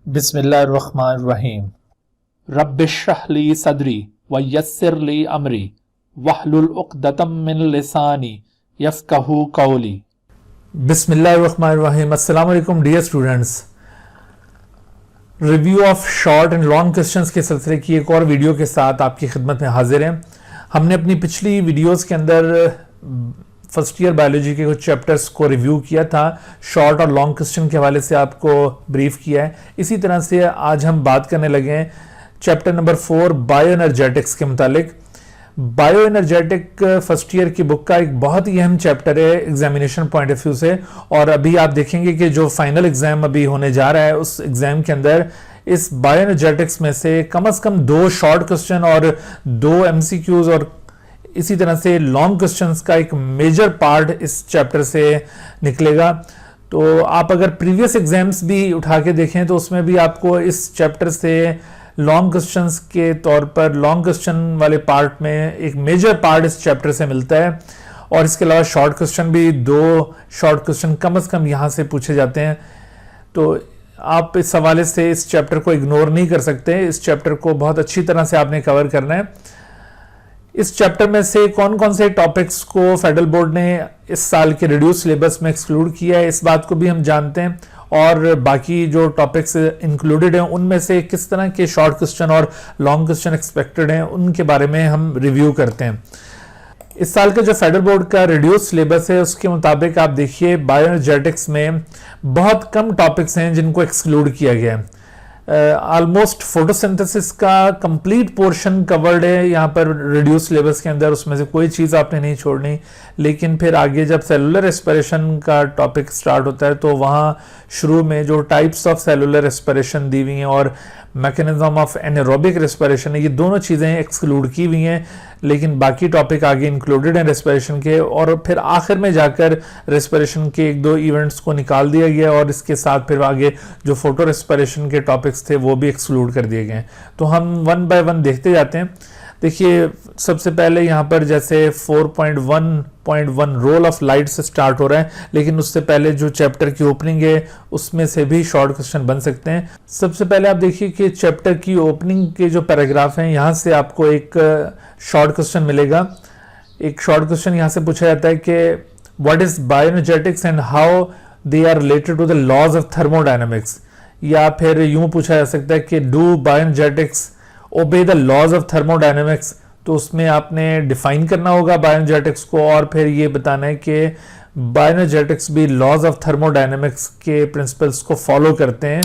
बिस्मिल्लाहिर्रहमानिर्रहीम। रब्बिश्रह ली सदरी व यस्सिर ली अमरी वहलुल उक़दतम मिन लिसानी यफ़क़हू क़ौली। बिस्मिल्लाहिर्रहमानिर्रहीम। अस्सलाम वालेकुम dear students. Review of short and long questions के सिलसिले की एक और वीडियो के साथ आपकी खिदमत में हाजिर हैं। हमने अपनी पिछली वीडियोस के अंदर फर्स्ट ईयर बायोलॉजी के कुछ चैप्टर्स को रिव्यू किया था, शॉर्ट और लॉन्ग क्वेश्चन के हवाले से आपको ब्रीफ किया है। इसी तरह से आज हम बात करने लगे हैं चैप्टर नंबर 4 बायो एनर्जेटिक्स के मुतालिक। बायो एनर्जेटिक फर्स्ट ईयर की बुक का एक बहुत ही अहम चैप्टर है एग्जामिनेशन पॉइंट ऑफ व्यू से, और अभी आप देखेंगे कि जो फाइनल एग्जाम अभी होने जा रहा है उस एग्जाम के अंदर इस बायो एनर्जेटिक्स में से कम 2 शॉर्ट क्वेश्चन और 2 एमसीक्यूज और इसी तरह से लॉन्ग क्वेश्चंस का एक मेजर पार्ट इस चैप्टर से निकलेगा। तो आप अगर प्रीवियस एग्जाम्स भी उठा के देखें तो उसमें भी आपको इस चैप्टर से लॉन्ग क्वेश्चंस के तौर पर लॉन्ग क्वेश्चन वाले पार्ट में एक मेजर पार्ट इस चैप्टर से मिलता है, और इसके अलावा शॉर्ट क्वेश्चन भी 2 शॉर्ट क्वेश्चन कम से कम यहाँ से पूछे जाते हैं। तो आप इस हवाले से इस चैप्टर को इग्नोर नहीं कर सकते, इस चैप्टर को बहुत अच्छी तरह से आपने कवर करना है। इस चैप्टर में से कौन कौन से टॉपिक्स को फेडरल बोर्ड ने इस साल के रिड्यूस सिलेबस में एक्सक्लूड किया है, इस बात को भी हम जानते हैं, और बाकी जो टॉपिक्स इंक्लूडेड हैं उनमें से किस तरह के शॉर्ट क्वेश्चन और लॉन्ग क्वेश्चन एक्सपेक्टेड हैं उनके बारे में हम रिव्यू करते हैं। इस साल का जो फेडरल बोर्ड का रिड्यूस सिलेबस है उसके मुताबिक आप देखिए बायो एनर्जेटिक्स में बहुत कम टॉपिक्स हैं जिनको एक्सक्लूड किया गया है। ऑलमोस्ट फोटोसिंथेसिस का कंप्लीट पोर्शन कवर्ड है यहाँ पर रिड्यूस सिलेबस के अंदर, उसमें से कोई चीज़ आपने नहीं छोड़नी। लेकिन फिर आगे जब सेलुलर रेस्पिरेशन का टॉपिक स्टार्ट होता है तो वहाँ शुरू में जो टाइप्स ऑफ सेलुलर रेस्पिरेशन दी हुई हैं और मैकेनिज्म ऑफ एनारोबिक रेस्पिरेशन है, ये दोनों चीज़ें एक्सक्लूड की हुई हैं, लेकिन बाकी टॉपिक आगे इंक्लूडेड हैं रेस्पिरेशन के। और फिर आखिर में जाकर रेस्पिरेशन के 1-2 इवेंट्स को निकाल दिया गया और इसके साथ फिर आगे जो फोटो रेस्पिरेशन के टॉपिक्स थे वो भी एक्सक्लूड कर दिए गए। तो हम 1 बाय 1 देखते जाते हैं। देखिए सबसे पहले यहाँ पर जैसे 4.1.1 रोल ऑफ लाइट से स्टार्ट हो रहा है, लेकिन उससे पहले जो चैप्टर की ओपनिंग है उसमें से भी शॉर्ट क्वेश्चन बन सकते हैं। सबसे पहले आप देखिए कि चैप्टर की ओपनिंग के जो पैराग्राफ हैं यहाँ से आपको एक शॉर्ट क्वेश्चन मिलेगा। एक शॉर्ट क्वेश्चन यहाँ से पूछा जाता है कि what is bioenergetics and how they are related to the laws of thermodynamics, या फिर यूं पूछा जा सकता है कि do bioenergetics obey the laws of thermodynamics. तो उसमें आपने डिफाइन करना होगा बायोएनर्जेटिक्स को और फिर ये बताना है कि बायोएनर्जेटिक्स भी लॉज ऑफ थर्मोडायनेमिक्स के प्रिंसिपल्स को फॉलो करते हैं,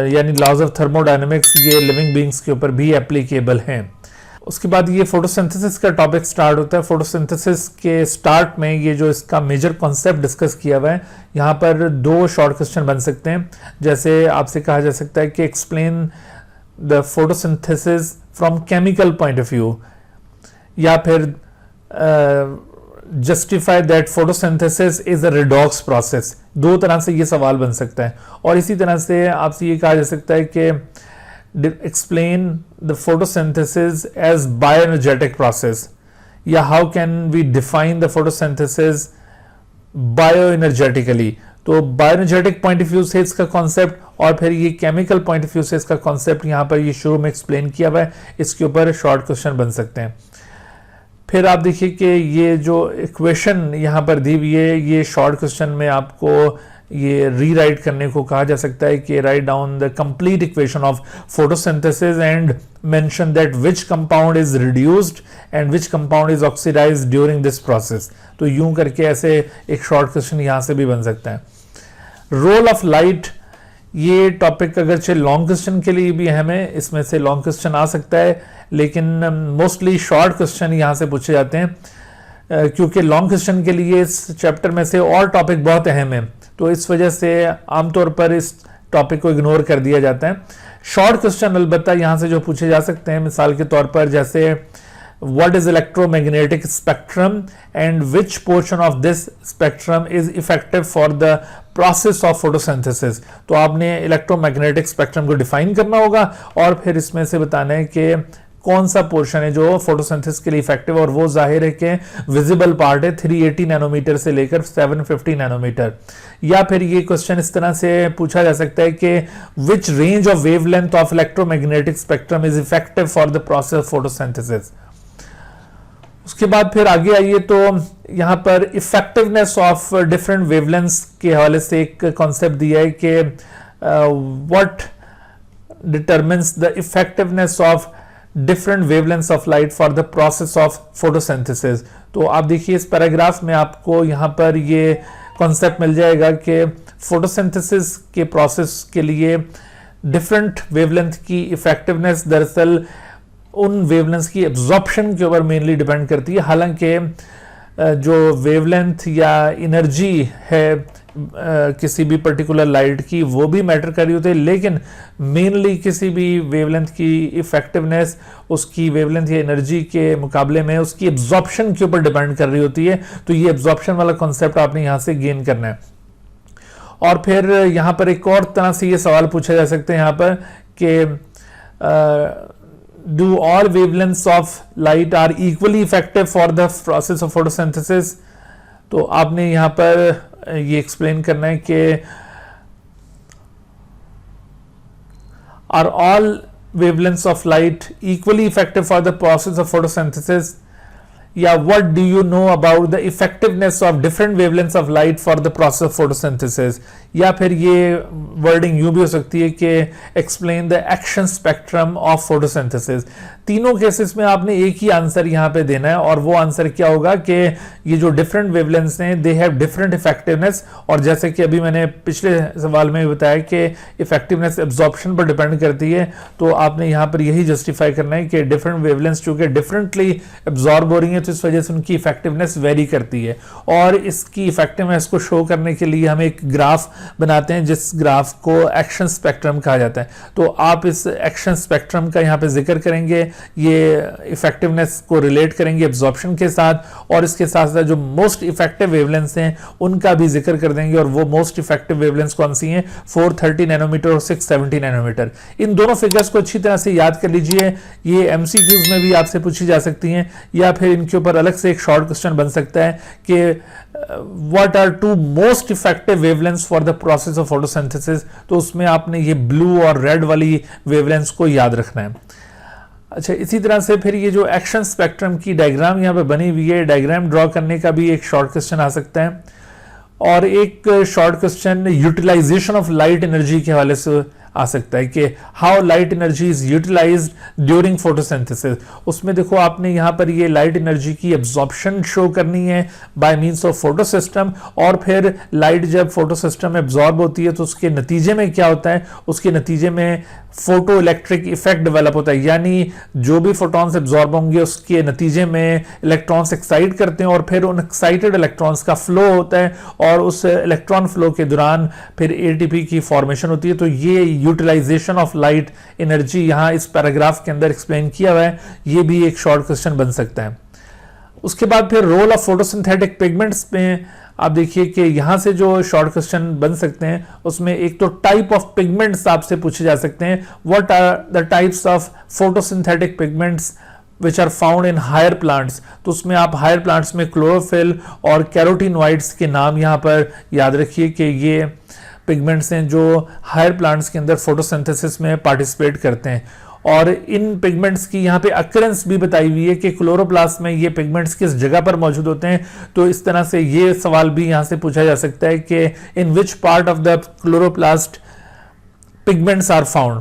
यानी लॉज ऑफ थर्मोडायनेमिक्स ये लिविंग बीइंग्स के ऊपर भी एप्लीकेबल हैं। उसके बाद ये फोटोसिंथेसिस का टॉपिक स्टार्ट होता है। फोटोसिंथेसिस के स्टार्ट में ये जो इसका मेजर कॉन्सेप्ट डिस्कस किया हुआ है, यहाँ पर 2 शॉर्ट क्वेश्चन बन सकते हैं। जैसे आपसे कहा जा सकता है कि explain the photosynthesis from chemical point of view, या फिर justify that photosynthesis is a redox process. 2 तरह से ये सवाल बन सकता है। और इसी तरह से आपसे ये कहा जा सकता है कि explain the photosynthesis as bioenergetic process, या how can we define the photosynthesis bioenergetically। तो बायोएनर्जेटिक पॉइंट ऑफ व्यू से इसका कॉन्सेप्ट और फिर ये केमिकल पॉइंट ऑफ व्यू से इसका कॉन्सेप्ट यहाँ पर ये शुरू में एक्सप्लेन किया हुआ है, इसके ऊपर शॉर्ट क्वेश्चन बन सकते हैं। फिर आप देखिए कि ये जो इक्वेशन यहाँ पर दी हुई है ये शॉर्ट क्वेश्चन में आपको ये रीराइट करने को कहा जा सकता है कि write down the complete equation of photosynthesis and mention that which compound is reduced and which compound is oxidised during this process. तो यूं करके ऐसे एक शॉर्ट क्वेश्चन यहाँ से भी बन सकता है। रोल ऑफ लाइट ये टॉपिक अगरचे लॉन्ग क्वेश्चन के लिए भी अहम है, इसमें से लॉन्ग क्वेश्चन आ सकता है, लेकिन मोस्टली शॉर्ट क्वेश्चन यहाँ से पूछे जाते हैं क्योंकि लॉन्ग क्वेश्चन के लिए इस चैप्टर में से और टॉपिक बहुत अहम है, तो इस वजह से आमतौर पर इस टॉपिक को इग्नोर कर दिया जाता है। शॉर्ट क्वेश्चन अलबत्ता यहाँ से जो पूछे जा सकते हैं, मिसाल के तौर पर जैसे what is electromagnetic spectrum and which portion of this spectrum is effective for the process of photosynthesis. तो आपने इलेक्ट्रोमैग्नेटिक स्पेक्ट्रम को डिफाइन करना होगा और फिर इसमें से बताना है कि कौन सा पोर्शन है जो फोटोसिंथेसिस के लिए इफेक्टिव है, और वो जाहिर है कि विजिबल पार्ट है 380 नैनोमीटर से लेकर 750 नैनोमीटर। या फिर ये क्वेश्चन इस तरह से पूछा जा सकता है कि which range of wavelength of electromagnetic spectrum is effective for the process of photosynthesis. उसके बाद फिर आगे आइए तो यहां पर इफेक्टिवनेस ऑफ डिफरेंट वेवलेंथ्स के हवाले से एक कॉन्सेप्ट दिया है कि what determines the effectiveness of different wavelengths of light for the process of photosynthesis. तो आप देखिए इस पैराग्राफ में आपको यहां पर ये कॉन्सेप्ट मिल जाएगा कि फोटोसिंथेसिस के प्रोसेस के लिए डिफरेंट वेवलेंथ की इफेक्टिवनेस दरअसल उन वेवलेंथ्स की एब्जॉर्प्शन के ऊपर मेनली डिपेंड करती है। हालांकि जो वेवलेंथ या एनर्जी है किसी भी पर्टिकुलर लाइट की वो भी मैटर कर रही होती है, लेकिन मेनली किसी भी वेवलेंथ की इफेक्टिवनेस उसकी वेवलेंथ या एनर्जी के मुकाबले में उसकी एब्जॉर्प्शन के ऊपर डिपेंड कर रही होती है। तो ये एब्जॉर्प्शन वाला कॉन्सेप्ट आपने यहां से गेन करना है। और फिर यहां पर एक और तरह से ये सवाल पूछा जा सकते हैं यहां पर कि do all wavelengths of light are equally effective for the process of photosynthesis। तो आपने यहां पर ये एक्सप्लेन करना है कि are all wavelengths of light equally effective for the process of photosynthesis, या what do you know about the effectiveness of different wavelengths of light for the process of photosynthesis। या फिर ये वर्डिंग यूं भी हो सकती है कि explain the action spectrum of photosynthesis. तीनों केसेस में आपने एक ही आंसर यहां पे देना है, और वो आंसर क्या होगा कि ये जो डिफरेंट वेवलेंथ्स हैं दे हैव डिफरेंट इफेक्टिवनेस। और जैसे कि अभी मैंने पिछले सवाल में बताया कि इफेक्टिवनेस एब्जॉर्प्शन पर डिपेंड करती है, तो आपने यहां पर यही जस्टिफाई करना है कि डिफरेंट वेवलेंथ्स चूंकि डिफरेंटली एब्जॉर्ब हो रही है तो इस वजह से उनकी इफेक्टिवनेस वेरी करती है। और इसकी इफेक्टिवनेस को शो करने के लिए हम एक ग्राफ बनाते हैं जिस ग्राफ को एक्शन स्पेक्ट्रम कहा जाता है। तो आप इस एक्शन स्पेक्ट्रम का यहाँ पे जिक्र करेंगे, ये इफेक्टिवनेस को रिलेट करेंगे एब्जॉर्प्शन के साथ, और इसके साथ साथ जो मोस्ट इफेक्टिव वेवलेंथ्स हैं उनका भी जिक्र कर देंगे। और वो मोस्ट इफेक्टिव वेवलेंथ्स कौन सी हैं? 430 नैनोमीटर और 670 नैनोमीटर। इन दोनों फिगर्स को अच्छी तरह से याद कर लीजिए, ये एमसीक्यूज में भी आपसे पूछी जा सकती हैं, या फिर इनके ऊपर अलग से एक शॉर्ट क्वेश्चन बन सकता है कि what are two most effective wavelengths for the process of photosynthesis। तो उसमें आपने ये ब्लू और रेड वाली वेवलेंथ्स को याद रखना है। अच्छा, इसी तरह से फिर ये जो एक्शन स्पेक्ट्रम की डायग्राम यहाँ पे बनी हुई है, डायग्राम ड्रॉ करने का भी एक शॉर्ट क्वेश्चन आ सकता है। और एक short question utilisation of light energy के हवाले से आ सकता है कि how light energy is utilised during photosynthesis. उसमें देखो आपने यहाँ पर ये लाइट एनर्जी की एब्जॉर्प्शन शो करनी है by means of photo system, और फिर लाइट जब फोटो सिस्टम में एब्जॉर्ब होती है तो उसके नतीजे में क्या होता है? उसके नतीजे में फोटो इलेक्ट्रिक इफेक्ट डेवलप होता है, यानी जो भी फोटॉन्स एब्जॉर्ब होंगे उसके नतीजे में इलेक्ट्रॉन्स एक्साइट करते हैं, और फिर उन एक्साइटेड इलेक्ट्रॉन्स का फ्लो होता है, और उस इलेक्ट्रॉन फ्लो के दौरान फिर एटीपी की फॉर्मेशन होती है। तो ये यूटिलाइजेशन ऑफ लाइट एनर्जी यहां इस पैराग्राफ के अंदर एक्सप्लेन किया हुआ है, ये भी एक शॉर्ट क्वेश्चन बन सकता है। उसके बाद फिर रोल ऑफ फोटोसिंथेटिक पिगमेंट्स में आप देखिए कि यहां से जो शॉर्ट क्वेश्चन बन सकते हैं उसमें एक तो टाइप ऑफ पिगमेंट्स आपसे पूछे जा सकते हैं। What are the types of photosynthetic pigments which are found in higher plants. तो उसमें आप हायर प्लांट्स में क्लोरोफिल और कैरोटीनॉइड्स के नाम यहां पर याद रखिए कि ये पिगमेंट्स हैं जो हायर प्लांट्स के अंदर फोटोसिंथेसिस में पार्टिसिपेट करते हैं। और इन पिगमेंट्स की यहाँ पे अकरेंस भी बताई हुई है कि क्लोरोप्लास्ट में ये पिगमेंट्स किस जगह पर मौजूद होते हैं। तो इस तरह से ये सवाल भी यहाँ से पूछा जा सकता है कि in which part of the chloroplast pigments are found.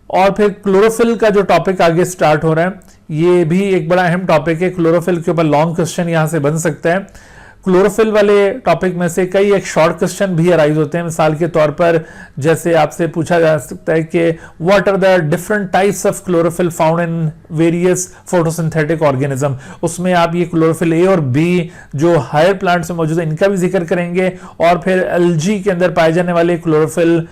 और फिर क्लोरोफिल का जो टॉपिक आगे स्टार्ट हो रहा है, ये भी एक बड़ा अहम टॉपिक है। क्लोरोफिल के ऊपर लॉन्ग क्वेश्चन यहाँ से बन सकता है। क्लोरोफिल वाले टॉपिक में से कई एक शॉर्ट क्वेश्चन भी अराइज होते हैं। मिसाल के तौर पर जैसे आपसे पूछा जा सकता है कि what are the different types of chlorophyll found in various photosynthetic organism. उसमें आप ये क्लोरोफिल ए और बी जो हायर प्लांट्स में मौजूद है इनका भी जिक्र करेंगे, और फिर एल्गी के अंदर पाए जाने वाले क्लोरोफिल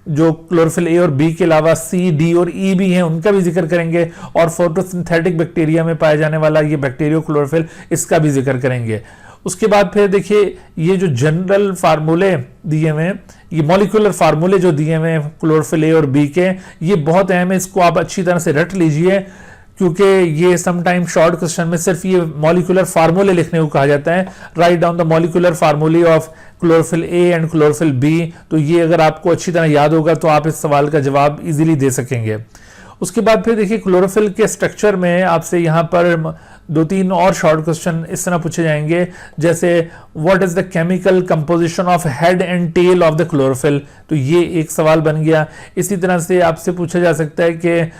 जो क्लोरोफिल ए और बी के अलावा सी, डी और ई भी हैं उनका भी जिक्र करेंगे, और फोटोसिंथेटिक बैक्टीरिया में पाया जाने वाला ये बैक्टीरियो क्लोरोफिल इसका भी जिक्र करेंगे। उसके बाद फिर देखिए ये जो जनरल फार्मूले दिए हुए हैं, ये मॉलिक्यूलर फार्मूले जो दिए हुए हैं क्लोरोफिल ए और बी के, ये बहुत अहम है, इसको आप अच्छी तरह से रट लीजिए। क्योंकि ये समटाइम शॉर्ट क्वेश्चन में सिर्फ ये मॉलिक्यूलर फार्मूले लिखने को कहा जाता है, write down the molecular formulae of chlorophyll A and chlorophyll B. तो ये अगर आपको अच्छी तरह याद होगा तो आप इस सवाल का जवाब इजीली दे सकेंगे। उसके बाद फिर देखिए क्लोरोफिल के स्ट्रक्चर में आपसे यहाँ पर 2-3 और शॉर्ट क्वेश्चन इस तरह पूछे जाएंगे, जैसे what is the chemical composition of head and tail of the chlorophyll. तो ये एक सवाल बन गया। इसी तरह से आपसे पूछा जा सकता है कि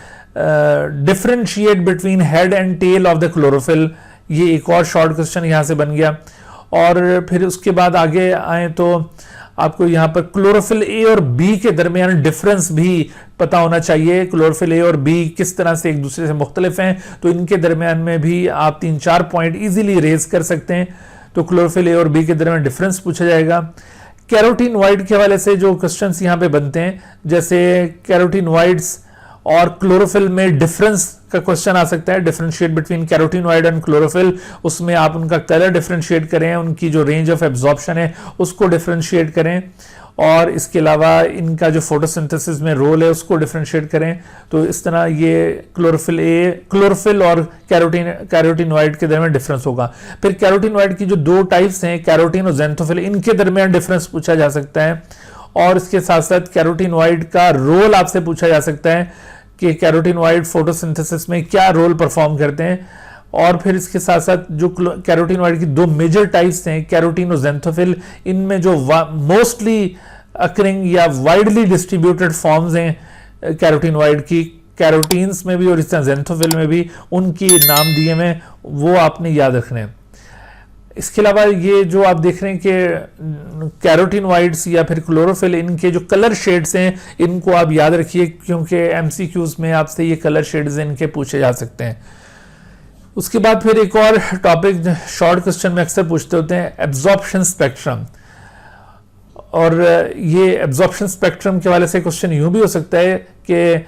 differentiate between head and tail of the chlorophyll, ये एक और शॉर्ट क्वेश्चन यहाँ से बन गया। और फिर उसके बाद आगे आए तो आपको यहाँ पर क्लोरोफिल ए और बी के दरमियान डिफरेंस भी पता होना चाहिए। क्लोरोफिल ए और बी किस तरह से एक दूसरे से मुख्तलिफ हैं, तो इनके दरमियान में भी आप 3-4 पॉइंट इजीली रेज कर सकते हैं। तो क्लोरोफिल ए और बी के दरमियान डिफरेंस पूछा जाएगा। कैरोटीनॉइड के हवाले से जो क्वेश्चंस यहाँ पे बनते हैं, जैसे कैरोटीनॉइड्स और क्लोरोफिल में डिफरेंस का क्वेश्चन आ सकता है, differentiate between carotenoid and chlorophyll. उसमें आप उनका कलर डिफरेंशिएट करें, उनकी जो रेंज ऑफ एब्जॉर्प्शन है उसको डिफरेंशिएट करें, और इसके अलावा इनका जो फोटोसिंथेसिस में रोल है उसको डिफरेंशिएट करें। तो इस तरह ये क्लोरोफिल और कैरोटीनॉइड के दरमियान डिफरेंस होगा। फिर कैरोटीनॉइड की जो 2 टाइप्स हैं, कैरोटीन और ज़ेंथोफिल, इनके दरमियान डिफरेंस पूछा जा सकता है। और इसके साथ साथ कैरोटीनॉइड का रोल आपसे पूछा जा सकता है कि कैरोटीनॉइड फोटोसिंथेसिस में क्या रोल परफॉर्म करते हैं। और फिर इसके साथ साथ जो कैरोटीनॉइड की 2 मेजर टाइप्स हैं, कैरोटीन और ज़ेंथोफिल, इनमें जो मोस्टली अकरिंग या वाइडली डिस्ट्रीब्यूटेड फॉर्म्स हैं कैरोटीनॉइड की, कैरोटीन्स में भी और इस तरह ज़ेंथोफिल में भी, उनकी नाम दिए में वो आपने याद रखने हैं। इसके अलावा ये जो आप देख रहे हैं कि कैरोटीनॉइड्स या फिर क्लोरोफिल, इनके जो कलर शेड्स हैं इनको आप याद रखिए, क्योंकि एमसीक्यूज में आपसे ये कलर शेड्स इनके पूछे जा सकते हैं। उसके बाद फिर एक और टॉपिक शॉर्ट क्वेश्चन में अक्सर पूछते होते हैं, एब्जॉर्प्शन स्पेक्ट्रम। और ये एब्जॉर्प्शन स्पेक्ट्रम के वाले से क्वेश्चन यूं भी हो सकता है कि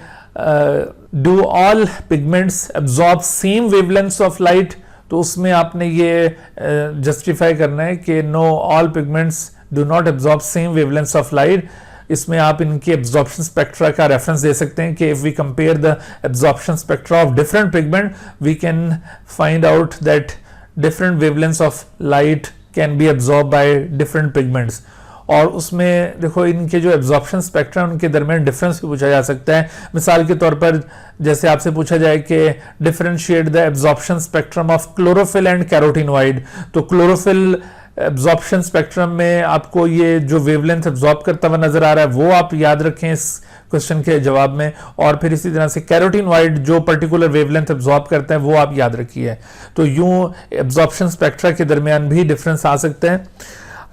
do all pigments absorb same wavelengths of light. तो उसमें आपने ये जस्टिफाई करना है कि no, all pigments do not absorb same wavelengths of light. इसमें आप इनके एब्जॉर्प्शन स्पेक्ट्रा का रेफरेंस दे सकते हैं कि if we compare the absorption spectra of different pigment we can find out that different wavelengths of light can be absorb by different pigments. और उसमें देखो इनके जो एब्जॉर्प्शन स्पेक्ट्रा उनके दरमियान डिफरेंस भी पूछा जा सकता है। मिसाल के तौर पर जैसे आपसे पूछा जाए कि differentiate the absorption spectrum of chlorophyll and carotenoid, तो क्लोरोफिल एब्जॉर्प्शन स्पेक्ट्रम में आपको ये जो वेवलेंथ एब्जॉर्ब करता हुआ नजर आ रहा है वो आप याद रखें इस क्वेश्चन के जवाब में। और फिर इसी तरह से कैरोटीनॉइड जो पर्टिकुलर वेवलेंथ एब्जॉर्ब करता है वो आप याद रखिए। तो यूं एब्जॉर्प्शन स्पेक्ट्रा के दरमियान भी डिफरेंस आ सकते हैं।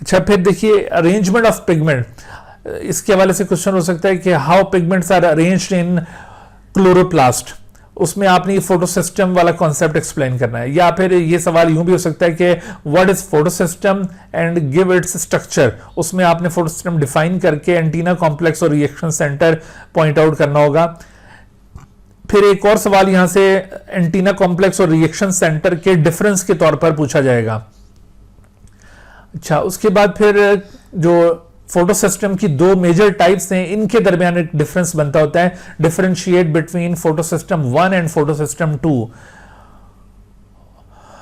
अच्छा, फिर देखिए अरेंजमेंट ऑफ पिगमेंट, इसके हवाले से क्वेश्चन हो सकता है कि how pigments are arranged in chloroplast. उसमें आपने ये फोटो सिस्टम वाला कॉन्सेप्ट एक्सप्लेन करना है। या फिर ये सवाल यूं भी हो सकता है कि what is photo system and give its structure. उसमें आपने फोटो सिस्टम डिफाइन करके एंटीना कॉम्प्लेक्स और रिएक्शन सेंटर पॉइंट आउट करना होगा। फिर एक और सवाल यहां से एंटीना कॉम्प्लेक्स और रिएक्शन सेंटर के डिफरेंस के तौर पर पूछा जाएगा। अच्छा, उसके बाद फिर जो फोटो सिस्टम की 2 मेजर टाइप्स हैं इनके दरमियान एक डिफरेंस बनता होता है, differentiate between photo system 1 and photo system 2।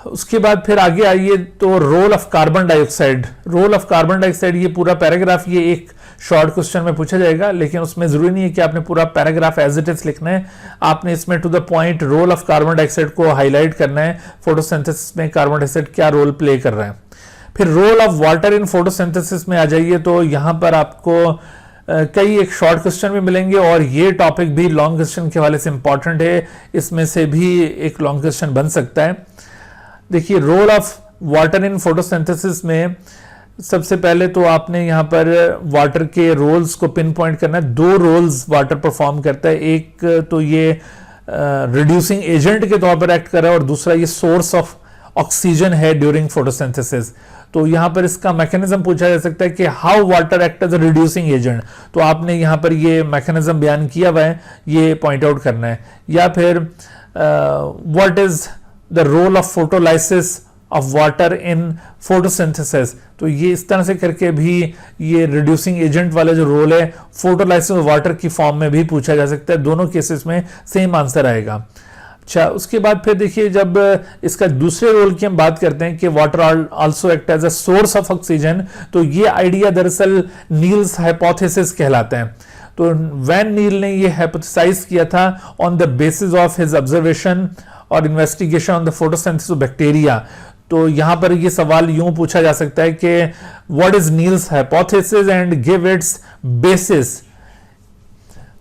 उसके बाद फिर आगे आइए तो role of carbon dioxide. Role of carbon dioxide, ये पूरा पैराग्राफ ये एक शॉर्ट क्वेश्चन में पूछा जाएगा, लेकिन उसमें जरूरी नहीं है कि आपने पूरा पैराग्राफ एज इट इज लिखना है। आपने इसमें to the point role of carbon dioxide को हाईलाइट करना है, फोटोसिंथेसिस में कार्बन डाइऑक्साइड क्या रोल प्ले कर रहा है। फिर role of water in photosynthesis में आ जाइए तो यहां पर आपको कई एक शॉर्ट क्वेश्चन भी मिलेंगे और ये टॉपिक भी लॉन्ग क्वेश्चन के हवाले से इंपॉर्टेंट है, इसमें से भी एक लॉन्ग क्वेश्चन बन सकता है। देखिए role of water in photosynthesis में सबसे पहले तो आपने यहां पर वाटर के रोल्स को पिन पॉइंट करना है। 2 रोल्स वाटर परफॉर्म करता है, एक तो ये रिड्यूसिंग एजेंट के तौर पर एक्ट कर रहा है और दूसरा ये सोर्स ऑफ ऑक्सीजन है ड्यूरिंग फोटोसिंथेसिस। तो यहां पर इसका मैकेनिज्म पूछा जा सकता है कि how water act as a reducing agent. तो आपने यहां पर ये मैकेनिज्म बयान किया हुआ है, ये पॉइंट आउट करना है। या फिर what is the role of photolysis of water in photosynthesis. तो ये इस तरह से करके भी ये रिड्यूसिंग एजेंट वाला जो रोल है फोटोलाइसिस ऑफ वाटर की फॉर्म में भी पूछा जा सकता है। दोनों केसेस में सेम आंसर आएगा। अच्छा, उसके बाद फिर देखिए जब इसका दूसरे रोल की हम बात करते हैं कि water also act as a source of oxygen, तो ये आइडिया दरअसल नील्स हाइपोथेसिस कहलाता है। तो वैन नील ने ये हाइपोथेसाइज किया था on the basis of his observation और investigation on the photosynthesis of bacteria. तो यहां पर ये सवाल यूं पूछा जा सकता है कि what is Niels hypothesis and give its basis.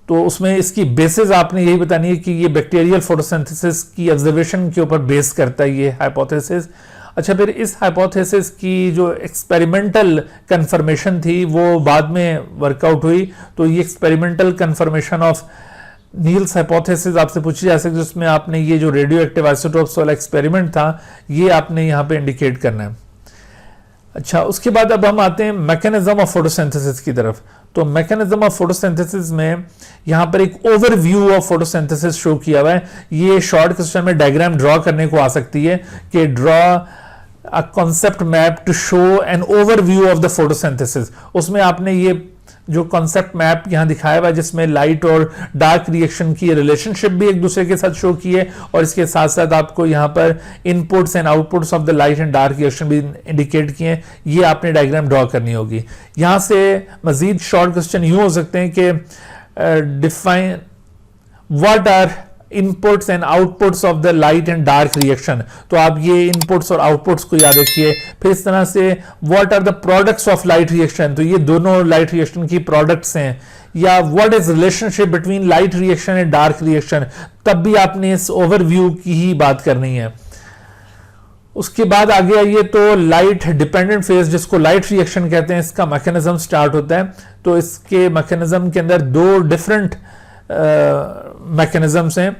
तो उसमें इसकी बेसिस आपने यही बतानी है कि ये बैक्टीरियल फोटोसिंथेसिस की ऑब्जर्वेशन के ऊपर बेस करता है ये हाइपोथेसिस। अच्छा, फिर इस हाइपोथेसिस की जो एक्सपेरिमेंटल कंफर्मेशन थी वो बाद में वर्कआउट हुई। तो ये experimental confirmation of Niels hypothesis आपसे पूछी जा सकती है, जिसमें आपने ये जो रेडियो एक्टिव आइसोटोप्स वाला एक्सपेरिमेंट था ये आपने यहाँ पे इंडिकेट करना है। अच्छा, उसके बाद अब हम आते हैं मैकेनिज्म ऑफ फोटोसिंथेसिस की तरफ। तो मैकेनिज्म ऑफ फोटोसिंथेसिस में यहाँ पर एक ओवरव्यू ऑफ फोटोसिंथेसिस शो किया हुआ है। ये शॉर्ट क्वेश्चन में डायग्राम ड्रॉ करने को आ सकती है कि draw a concept map to show an overview of the photosynthesis. उसमें आपने ये जो कॉन्सेप्ट मैप यहां दिखाया हुआ है जिसमें लाइट और डार्क रिएक्शन की रिलेशनशिप भी एक दूसरे के साथ शो की है, और इसके साथ साथ आपको यहां पर inputs and outputs of the light and dark reaction भी इंडिकेट किए हैं। ये आपने डायग्राम ड्रॉ करनी होगी। यहां से मजीद शॉर्ट क्वेश्चन यूं हो सकते हैं कि define what are inputs and outputs of the light and dark reaction. तो आप ये इनपुट्स और आउटपुट्स को याद रखिए। फिर इस तरह से what are the products of light reaction, तो ये दोनों लाइट रिएक्शन की प्रोडक्ट्स हैं। या what is relationship between light reaction and dark reaction, तब भी आपने इस ओवरव्यू की ही बात करनी है। उसके बाद आगे आइए तो लाइट डिपेंडेंट फेज, जिसको लाइट रिएक्शन कहते हैं, इसका मैकेनिज्म स्टार्ट होता है। तो इसके मैकेनिज्म के अंदर दो डिफरेंट मैकेनिज्म्स हैं,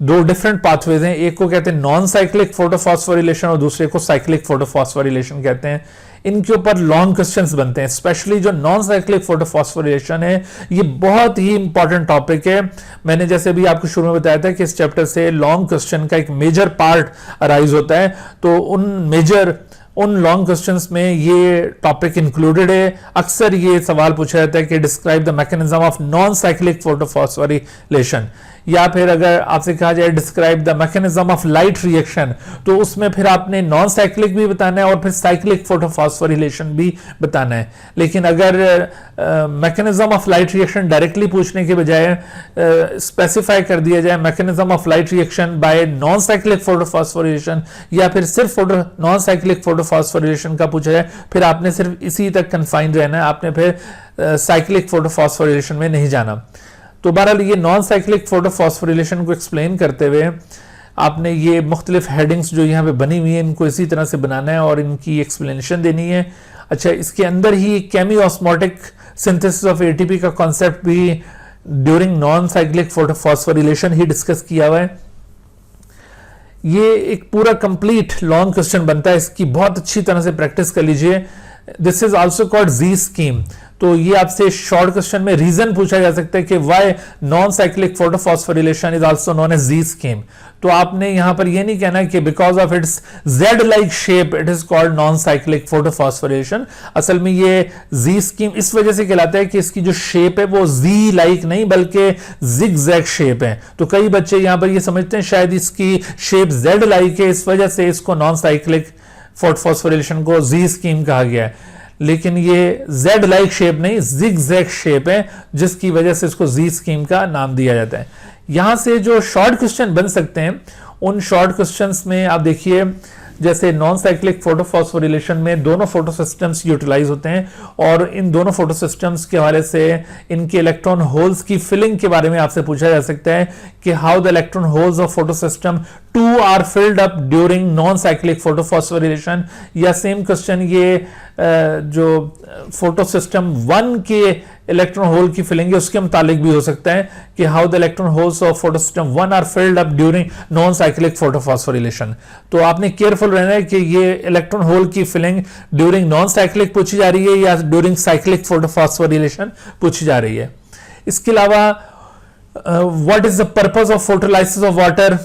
दो डिफरेंट पाथवेज हैं। एक को कहते हैं नॉन साइक्लिक फोटोफॉस्फोरिलेशन और दूसरे को साइक्लिक फोटोफॉस्फोरिलेशन कहते हैं। इनके ऊपर लॉन्ग क्वेश्चंस बनते हैं, स्पेशली जो नॉन साइक्लिक फोटोफॉस्फोरिलेशन है ये बहुत ही इंपॉर्टेंट टॉपिक है। मैंने जैसे भी आपको शुरू में बताया था कि इस चैप्टर से लॉन्ग क्वेश्चन का एक मेजर पार्ट अराइज होता है। तो उन लॉन्ग क्वेश्चंस में ये टॉपिक इंक्लूडेड है। अक्सर ये सवाल पूछा जाता है कि describe the mechanism of non cyclic photophosphorylation, या फिर अगर आपसे कहा जाए describe the mechanism of light reaction, तो उसमें फिर आपने नॉन साइक्लिक भी बताना है और फिर साइक्लिक फोटोफॉस्फोरिलेशन भी बताना है। लेकिन अगर mechanism of light reaction directly पूछने के बजाय स्पेसिफाई कर दिया जाए mechanism of light reaction by non cyclic photophosphorylation, या फिर सिर्फ नॉन साइक्लिक फोटोफॉस्फोरिलेशन का पूछा जाए, फिर आपने सिर्फ इसी तक कन्फाइंड रहना है, आपने फिर साइक्लिक फोटोफॉस्फोरिलेशन में नहीं जाना। तो बहरहाल ये नॉन साइक्लिक फोटोफॉस्फोरिलेशन को एक्सप्लेन करते हुए आपने ये मुख्तलिफ हेडिंग्स जो यहाँ पे बनी हुई है इनको इसी तरह से बनाना है और इनकी एक्सप्लेनेशन देनी है। अच्छा, इसके अंदर ही केमी ऑस्मोटिक सिंथेसिस ऑफ एटीपी का कॉन्सेप्ट भी ड्यूरिंग नॉन साइक्लिक फोटोफॉस्फोरिलेशन ही डिस्कस किया हुआ है। ये एक पूरा कंप्लीट लॉन्ग क्वेश्चन बनता है, इसकी बहुत अच्छी तरह से प्रैक्टिस कर लीजिए। This is also called ji scheme. तो ये आपसे शॉर्ट क्वेश्चन में रीजन पूछा जा सकता है कि why non cyclic photophosphorylation is also known as Z scheme. तो आपने यहां पर ये नहीं कहना कि because of its Z like shape it is called non cyclic photophosphorylation. असल में ये जी स्कीम इस वजह से कहलाता है कि इसकी जो शेप है वो जी लाइक नहीं बल्कि जिग जैग शेप है। तो कई बच्चे यहां पर ये समझते हैं शायद इसकी शेप जेड लाइक है, इस वजह से इसको नॉन साइक्लिक फोटोफॉस्फोरिलेशन को जी स्कीम कहा गया है। लेकिन ये जेड लाइक शेप नहीं, जिग जैग शेप है, जिसकी वजह से इसको जी स्कीम का नाम दिया जाता है। यहां से जो शॉर्ट क्वेश्चन बन सकते हैं उन शॉर्ट क्वेश्चंस में आप देखिए, जैसे नॉन साइक्लिक फोटोफॉस्फोरिलेशन में दोनों फोटो सिस्टम्स यूटिलाइज होते हैं और इन दोनों फोटो सिस्टम्स के हवाले से इनके इलेक्ट्रॉन होल्स की फिलिंग के बारे में आपसे पूछा जा सकता है कि how the electron holes of photo system 2 are filled up during non cyclic photophosphorylation. या सेम क्वेश्चन ये जो फोटो सिस्टम 1 के इलेक्ट्रॉन होल की फिलिंग है उसके मुतालिक भी हो सकता है कि how the electron holes of photo system 1 are filled up during non cyclic photophosphorylation. तो आपने केयरफुल रहना है कि ये इलेक्ट्रॉन होल की फिलिंग ड्यूरिंग नॉन साइक्लिक पूछी जा रही है या ड्यूरिंग साइक्लिक फोटोफॉस्फोरिलेशन पूछी जा रही है। इसके अलावा what is the purpose of photolysis of water,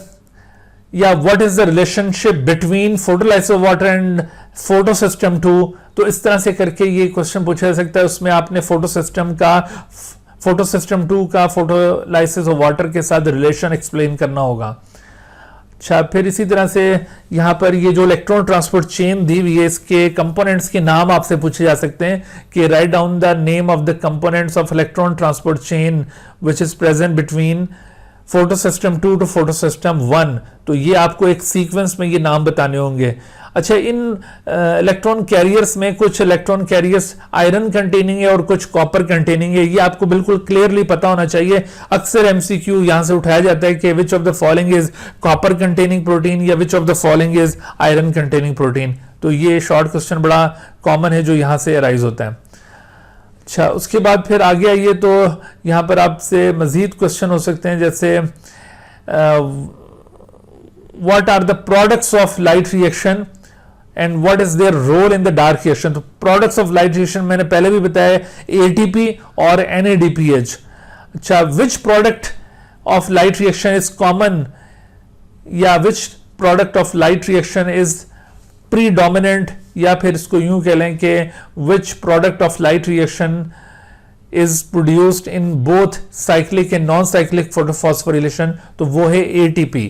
या what is the relationship between photolysis of water and photo system 2। तो इस तरह से करके ये क्वेश्चन पूछा जा सकता है। उसमें आपने फोटो सिस्टम 2 का फोटोलाइसिस ऑफ वाटर के साथ रिलेशन एक्सप्लेन करना होगा। अच्छा, फिर इसी तरह से यहाँ पर ये जो इलेक्ट्रॉन ट्रांसपोर्ट चेन दी हुई है, इसके कंपोनेंट्स के नाम आपसे पूछे जा सकते हैं कि write down the name of the components of electron transport chain which is present between photo system 2 to photo system 1। तो ये आपको एक सीक्वेंस में ये नाम बताने होंगे। अच्छा, इन इलेक्ट्रॉन कैरियर्स में कुछ इलेक्ट्रॉन कैरियर्स आयरन कंटेनिंग है और कुछ कॉपर कंटेनिंग है, ये आपको बिल्कुल क्लियरली पता होना चाहिए। अक्सर एमसीक्यू यहां से उठाया जाता है कि which of the following is copper containing protein या which of the following is iron containing protein. तो ये शॉर्ट क्वेश्चन बड़ा कॉमन है जो यहां से अराइज होता है। अच्छा, उसके बाद फिर आगे आइए तो यहां पर आपसे मजीद क्वेश्चन हो सकते हैं, जैसे what are the products of light reaction and what is their role in the dark reaction. तो प्रोडक्ट्स ऑफ लाइट रिएक्शन मैंने पहले भी बताया, एटीपी और NADPH। अच्छा, which product of light reaction is common या which product of light reaction is predominant, या फिर इसको यूं कह लें कि which product of light reaction is produced in both cyclic and non cyclic photophosphorylation. तो वो है ATP।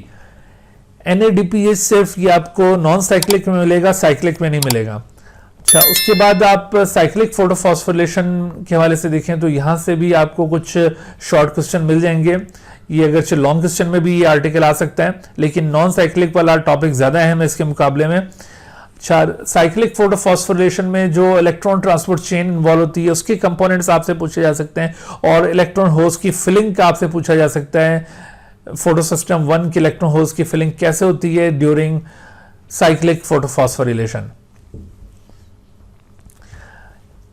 NADPH सिर्फ ये आपको नॉन साइक्लिक में मिलेगा, साइक्लिक में नहीं मिलेगा। अच्छा, उसके बाद आप साइक्लिक फोटोफॉस्फोरिलेशन के हवाले से देखें तो यहां से भी आपको कुछ शॉर्ट क्वेश्चन मिल जाएंगे। ये अगरचे लॉन्ग क्वेश्चन में भी ये आर्टिकल आ सकता है, लेकिन नॉन साइक्लिक वाला टॉपिक ज्यादा अहम है इसके मुकाबले में। अच्छा, साइक्लिक फोटोफॉस्फोरिलेशन में जो इलेक्ट्रॉन ट्रांसपोर्ट चेन इन्वॉल्व होती है उसके कंपोनेंट्स आपसे पूछे जा सकते हैं, और इलेक्ट्रॉन होल्स की फिलिंग का आपसे पूछा जा सकता है। फोटो सिस्टम 1 की इलेक्ट्रॉन होल्स की फिलिंग कैसे होती है ड्यूरिंग साइक्लिक फोटोफॉस्फोरिलेशन।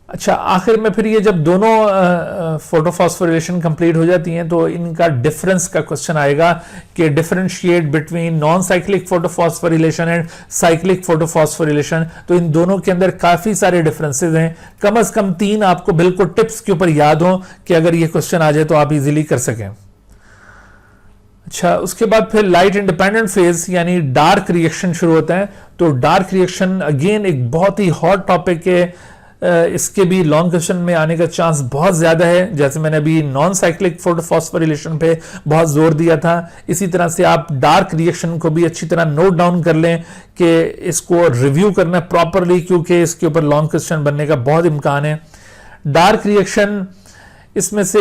अच्छा, आखिर में फिर ये जब दोनों फोटोफॉस्फोरिलेशन कंप्लीट हो जाती हैं तो इनका डिफरेंस का क्वेश्चन आएगा कि differentiate between non cyclic photophosphorylation and cyclic photophosphorylation. तो इन दोनों के अंदर काफी सारे डिफरेंसेस हैं, कम से कम 3 आपको बिल्कुल टिप्स के ऊपर याद हो कि अगर ये क्वेश्चन आ जाए तो आप इजीली कर सकें। अच्छा, उसके बाद फिर लाइट इंडिपेंडेंट फेज यानी डार्क रिएक्शन शुरू होता है। तो डार्क रिएक्शन अगेन एक बहुत ही हॉट टॉपिक है, इसके भी लॉन्ग क्वेश्चन में आने का चांस बहुत ज्यादा है। जैसे मैंने अभी नॉन साइक्लिक फोटोफॉस्फोरिलेशन पे बहुत जोर दिया था, इसी तरह से आप डार्क रिएक्शन को भी अच्छी तरह नोट डाउन कर लें कि इसको रिव्यू करना प्रॉपरली, क्योंकि इसके ऊपर लॉन्ग क्वेश्चन बनने का बहुत इम्कान है। डार्क रिएक्शन, इसमें से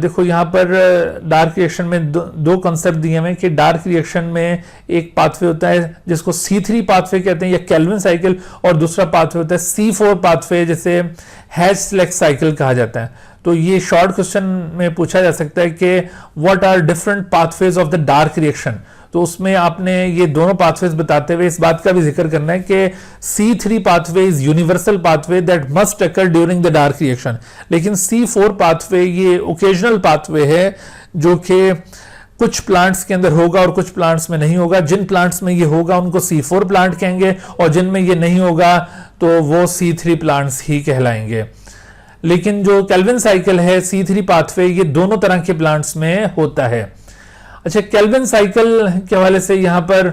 देखो यहाँ पर डार्क रिएक्शन में दो कॉन्सेप्ट दिए हुए हैं कि डार्क रिएक्शन में एक पाथवे होता है जिसको C3 पाथवे कहते हैं या केल्विन साइकिल, और दूसरा पाथवे होता है C4 पाथवे जिसे हैच-स्लेक साइकिल कहा जाता है। तो ये शॉर्ट क्वेश्चन में पूछा जा सकता है कि what are different pathways of the dark reaction. तो उसमें आपने ये दोनों पाथवेज बताते हुए इस बात का भी जिक्र करना है कि C3 pathway is universal pathway that must occur during the dark reaction, लेकिन C4 पाथवे ये ओकेजनल पाथवे है जो कि कुछ प्लांट्स के अंदर होगा और कुछ प्लांट्स में नहीं होगा। जिन प्लांट्स में ये होगा उनको C4 प्लांट कहेंगे, और जिनमें ये नहीं होगा तो वो C3 प्लांट्स ही कहलाएंगे। लेकिन जो केल्विन साइकिल है, C3 पाथवे, ये दोनों तरह के प्लांट्स में होता है। अच्छा, केल्विन साइकिल के हवाले से यहाँ पर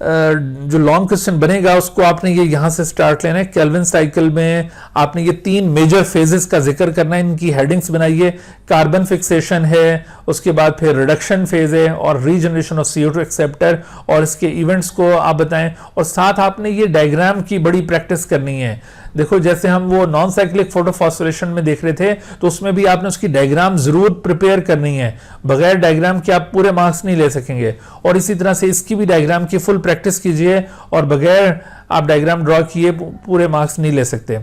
जो लॉन्ग क्वेश्चन बनेगा उसको आपने ये यहाँ से स्टार्ट लेना है। केल्विन साइकिल में आपने ये 3 मेजर फेजेस का जिक्र करना है, इनकी हेडिंग्स बनाइए। कार्बन फिक्सेशन है, उसके बाद फिर रिडक्शन फेज है, और रीजनरेशन ऑफ CO2 एक्सेप्टर, और इसके इवेंट्स को आप बताएं। और साथ आपने ये डायग्राम की बड़ी प्रैक्टिस करनी है। देखो, जैसे हम वो नॉन साइक्लिक फोटोफॉस्फोरेशन में देख रहे थे तो उसमें भी आपने उसकी डायग्राम जरूर प्रिपेयर करनी है, बगैर डायग्राम के आप पूरे मार्क्स नहीं ले सकेंगे। और इसी तरह से इसकी भी डायग्राम की फुल प्रैक्टिस कीजिए, और बगैर आप डायग्राम ड्रॉ किए पूरे मार्क्स नहीं ले सकते।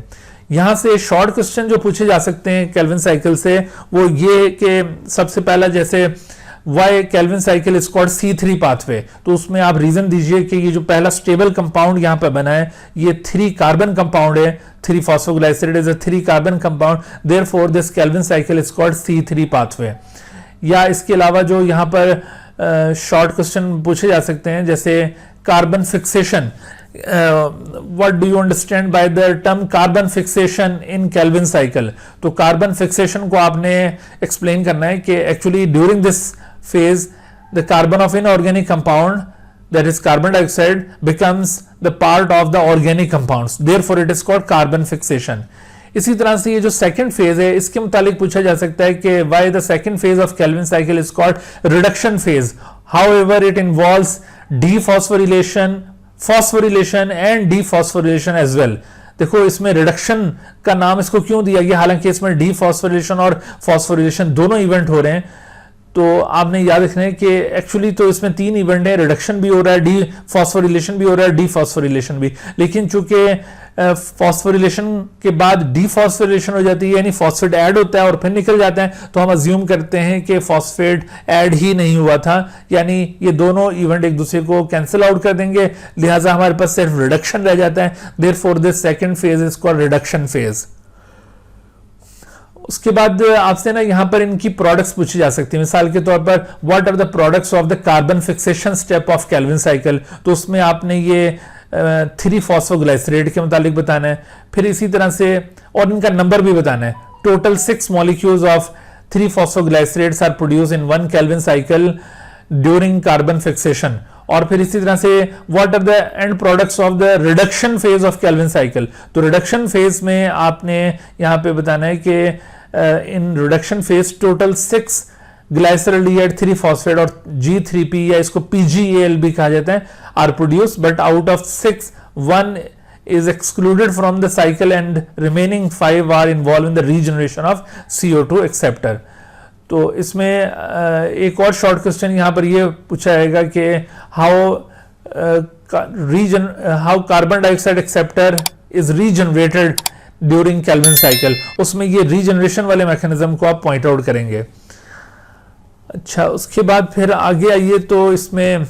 यहां से शॉर्ट क्वेश्चन जो पूछे जा सकते हैं केल्विन साइकिल से वो ये कि सबसे पहला, जैसे why Calvin cycle is called C3 pathway, तो उसमें आप रीजन दीजिए कि ये जो पहला स्टेबल कंपाउंड यहाँ पे बना है ये 3 कार्बन कंपाउंड है, 3 phosphoglyceride is a 3 carbon compound, therefore this Calvin cycle is called C3 pathway. या इसके अलावा जो यहाँ पर शॉर्ट क्वेश्चन पूछे जा सकते हैं, जैसे carbon fixation, what do you understand by the term carbon fixation in Kelvin cycle? तो कार्बन फिक्सेशन को आपने एक्सप्लेन करना है कि actually during this phase the carbon of inorganic compound, that is carbon dioxide, becomes the part of the organic compounds, therefore it is called carbon fixation. इसी तरह से ये जो सेकंड फेज है इसके मुतालिक पूछा जा सकता है कि why the second phase of Kelvin cycle is called reduction phase However, it involves dephosphorylation, phosphorylation and dephosphorylation as well. देखो इसमें रिडक्शन का नाम इसको क्यों दिया गया, हालांकि इसमें डीफॉस्फोरिलेशन और फॉस्फोरिलेशन दोनों इवेंट हो रहे हैं। तो आपने याद रखना है कि एक्चुअली तो इसमें 3 इवेंट है, रिडक्शन भी हो रहा है, डीफॉस्फोरिलेशन भी हो रहा है, डीफॉस्फोरिलेशन भी। लेकिन चूंकि फॉस्फोरिलेशन के बाद डीफॉस्फोरिलेशन हो जाती है, यानी फॉस्फेट ऐड होता है और फिर निकल जाता है, तो हम अज्यूम करते हैं कि फॉस्फेट ऐड ही नहीं हुआ था, यानी ये दोनों इवेंट एक दूसरे को कैंसिल आउट कर देंगे, लिहाजा हमारे पास सिर्फ रिडक्शन रह जाता है। Therefore this second phase is called reduction phase. उसके बाद आपसे ना यहाँ पर इनकी प्रोडक्ट्स पूछी जा सकती है। मिसाल के तौर पर what are the products of the carbon fixation step of Calvin cycle, तो उसमें आपने ये 3-फॉस्फोग्लाइसरेट के मुतालिक बताना है। फिर इसी तरह से और इनका नंबर भी बताना है। Total 6 molecules of three phosphoglycerates are produce in 1 Calvin cycle during carbon fixation. और फिर इसी तरह से what are the end products of the reduction phase of Calvin cycle, तो रिडक्शन फेज में आपने यहाँ पे बताना है कि in reduction phase total 6 glyceraldehyde three phosphate और G3P या इसको PgAl भी कहा जाता है are produce, but out of 6 1 is excluded from the cycle and remaining 5 are involved in the regeneration of CO2 acceptor। तो इसमें एक और शॉर्ट क्वेश्चन यहाँ पर ये पूछा जाएगा कि how carbon dioxide acceptor is regenerated during Calvin cycle, उसमें ये रीजनरेशन वाले मैकेनिज्म को आप पॉइंट आउट करेंगे। अच्छा, उसके बाद फिर आगे आइए तो इसमें